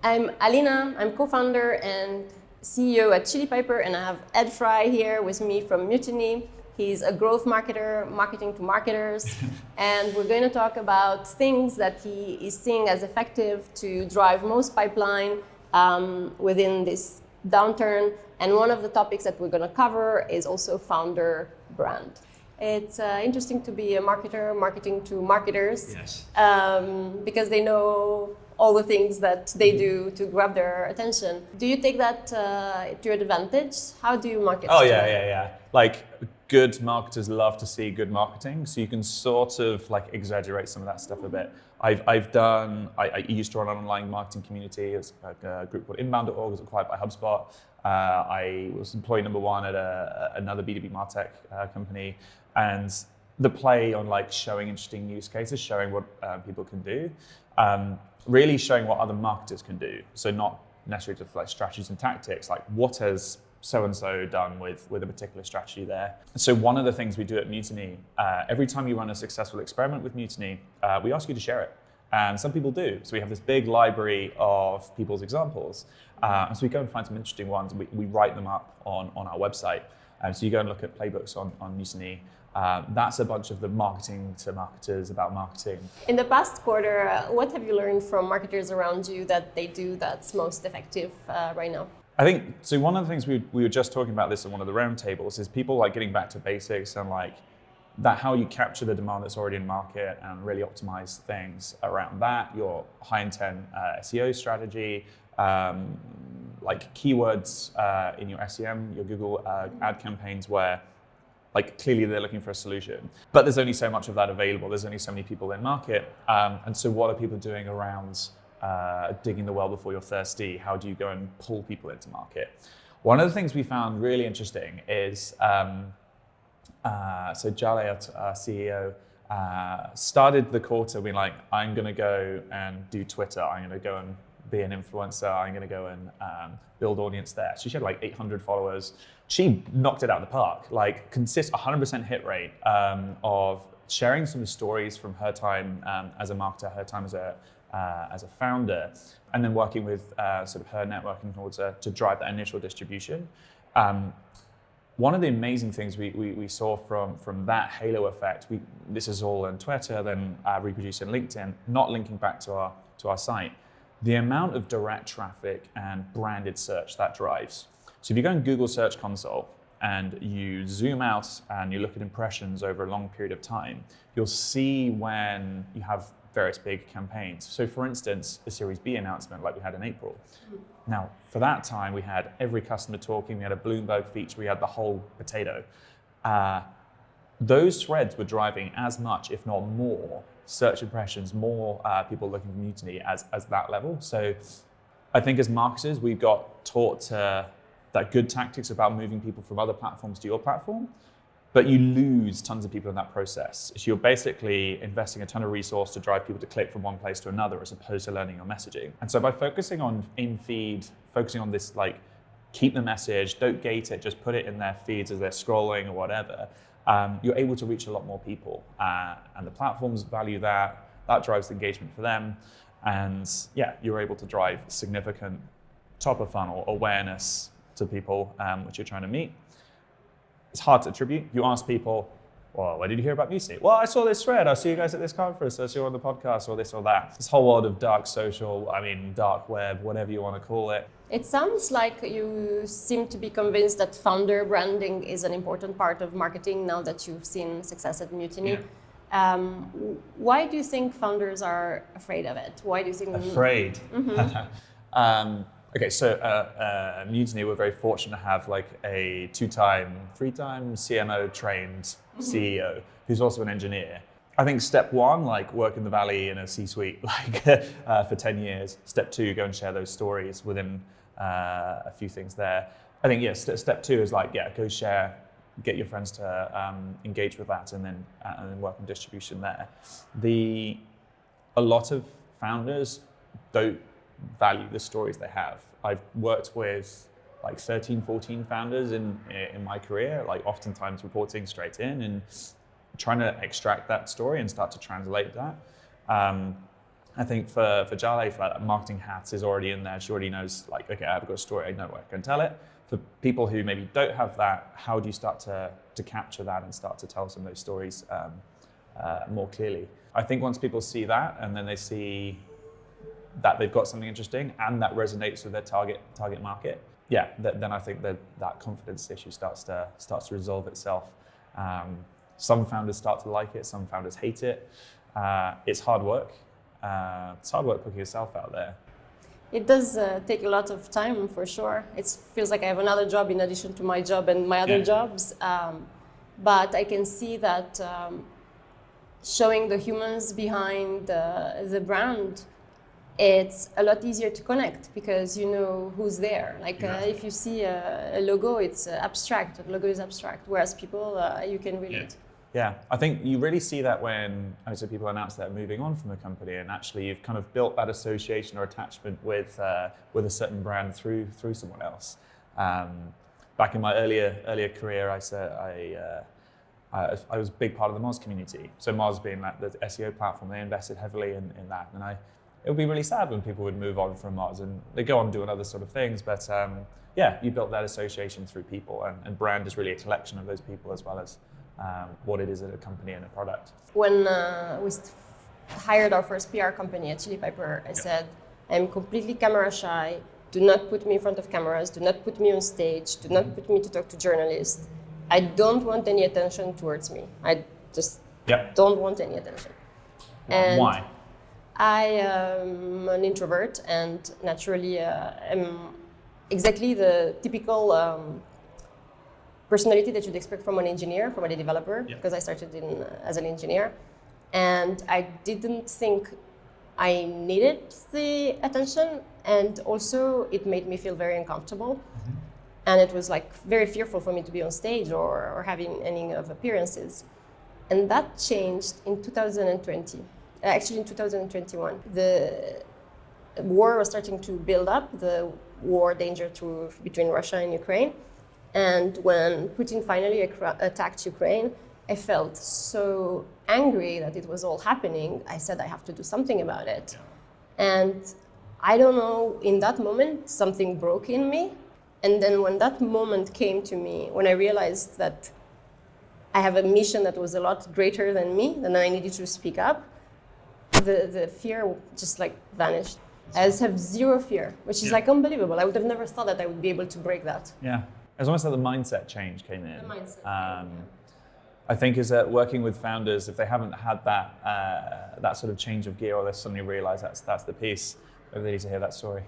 I'm Alina, I'm co-founder and CEO at Chili Piper, and I have Ed Fry here with me from Mutiny. He's a growth marketer, marketing to marketers, and we're going to talk about things that he is seeing as effective to drive most pipeline within this downturn. And one of the topics that we're going to cover is also founder brand. It's interesting to be a marketer, marketing to marketers, yes. Because they know all the things that they do to grab their attention. Do you take that to your advantage? How do you market? Oh yeah. Like good marketers love to see good marketing, so you can sort of like exaggerate some of that stuff a bit. I used to run an online marketing community. It's a group called Inbound.org. It was acquired by HubSpot. I was employee number one at another B2B MarTech company, and the play on like showing interesting use cases, showing what people can do, really showing what other marketers can do. So not necessarily just like strategies and tactics, like what has so-and-so done with a particular strategy there. So one of the things we do at Mutiny, every time you run a successful experiment with Mutiny, we ask you to share it. And some people do. So we have this big library of people's examples. And so we go and find some interesting ones, and we write them up on our website. So you go and look at playbooks on Mutiny. That's a bunch of the marketing to marketers about marketing. In the past quarter, what have you learned from marketers around you that they do that's most effective right now? I think, so one of the things we were just talking about this in one of the roundtables is people like getting back to basics and like that how you capture the demand that's already in market and really optimize things around that, your high intent SEO strategy, like keywords in your SEM, your Google ad campaigns where like clearly they're looking for a solution, but there's only so much of that available. There's only so many people in market. And so what are people doing around digging the well before you're thirsty? How do you go and pull people into market? One of the things we found really interesting is, so Jale, our CEO, started the quarter being like, I'm gonna go and do Twitter. I'm gonna go and be an influencer. I'm gonna go and build audience there. So she had like 800 followers. She knocked it out of the park, like 100% hit rate of sharing some stories from her time as a marketer, her time as a founder, and then working with sort of her networking in order to drive that initial distribution. One of the amazing things we saw from that halo effect, this is all on Twitter, then reproduced in LinkedIn, not linking back to our site, the amount of direct traffic and branded search that drives. So if you go in Google Search Console and you zoom out and you look at impressions over a long period of time, you'll see when you have various big campaigns. So for instance, a Series B announcement like we had in April. Now, for that time, we had every customer talking, we had a Bloomberg feature, we had the whole potato. Those threads were driving as much, if not more, search impressions, more people looking for Mutiny as that level. So I think as marketers, we got taught that good tactics about moving people from other platforms to your platform, but you lose tons of people in that process. So you're basically investing a ton of resource to drive people to click from one place to another as opposed to learning your messaging. And so by focusing on in-feed, focusing on this, like, keep the message, don't gate it, just put it in their feeds as they're scrolling or whatever, you're able to reach a lot more people. And the platforms value that drives the engagement for them. And yeah, you're able to drive significant top of funnel awareness to people which you're trying to meet. It's hard to attribute. You ask people, well, where did you hear about Mutiny? Well, I saw this thread. I see you guys at this conference. I saw you on the podcast or this or that. This whole world of dark social, dark web, whatever you want to call it. It sounds like you seem to be convinced that founder branding is an important part of marketing now that you've seen success at Mutiny. Yeah. Why do you think founders are afraid of it? Why do you think... Afraid? Mm-hmm. Okay, so Mutiny, we're very fortunate to have like a three-time CMO trained CEO who's also an engineer. I think step one, like work in the Valley in a C-suite like for 10 years. Step two, go and share those stories within a few things there. I think, yes, step two is like, go share, get your friends to engage with that and then work on distribution there. A lot of founders don't value the stories they have. I've worked with like 13, 14 founders in my career, like oftentimes reporting straight in and trying to extract that story and start to translate that. I think for Jale, for that marketing hat is already in there. She already knows, like, okay, I've got a story, I know where I can tell it. For people who maybe don't have that, how do you start to capture that and start to tell some of those stories more clearly? I think once people see that, and then they see that they've got something interesting and that resonates with their target market, then I think that confidence issue starts to resolve itself. Some founders start to like it, some founders hate it. It's hard work. It's hard work putting yourself out there. It does take a lot of time, for sure. It feels like I have another job in addition to my job and my other jobs. But I can see that showing the humans behind the brand, it's a lot easier to connect because you know who's there. Like if you see a logo, it's abstract. The logo is abstract, whereas people, you can relate. Yeah, I think you really see that when people announce they're moving on from a company, and actually you've kind of built that association or attachment with a certain brand through someone else. Back in my earlier career, I was a big part of the Moz community. So Moz being like the SEO platform, they invested heavily in that, and it would be really sad when people would move on from Moz and they go on doing other sort of things. But you built that association through people, and brand is really a collection of those people as well as what it is at a company and a product. When we hired our first PR company at Chili Piper, I said, I'm completely camera shy. Do not put me in front of cameras. Do not put me on stage. Do not put me to talk to journalists. I don't want any attention towards me. I just don't want any attention. And why? I am an introvert, and naturally am exactly the typical personality that you'd expect from an engineer, from a developer, because I started as an engineer. And I didn't think I needed the attention, and also it made me feel very uncomfortable. Mm-hmm. And it was like very fearful for me to be on stage or having any of appearances. And that changed in 2020, actually in 2021. The war was starting to build up, the war danger between Russia and Ukraine. And when Putin finally attacked Ukraine, I felt so angry that it was all happening. I said I have to do something about it. And I don't know, in that moment, something broke in me. And then when that moment came to me, when I realized that I have a mission that was a lot greater than me, then I needed to speak up, the fear just like vanished. I just have zero fear, which is like unbelievable. I would have never thought that I would be able to break that. Yeah. It's almost like the mindset change came in. The mindset. I think is that working with founders, if they haven't had that sort of change of gear, or they suddenly realize that's the piece, maybe they need to hear that story.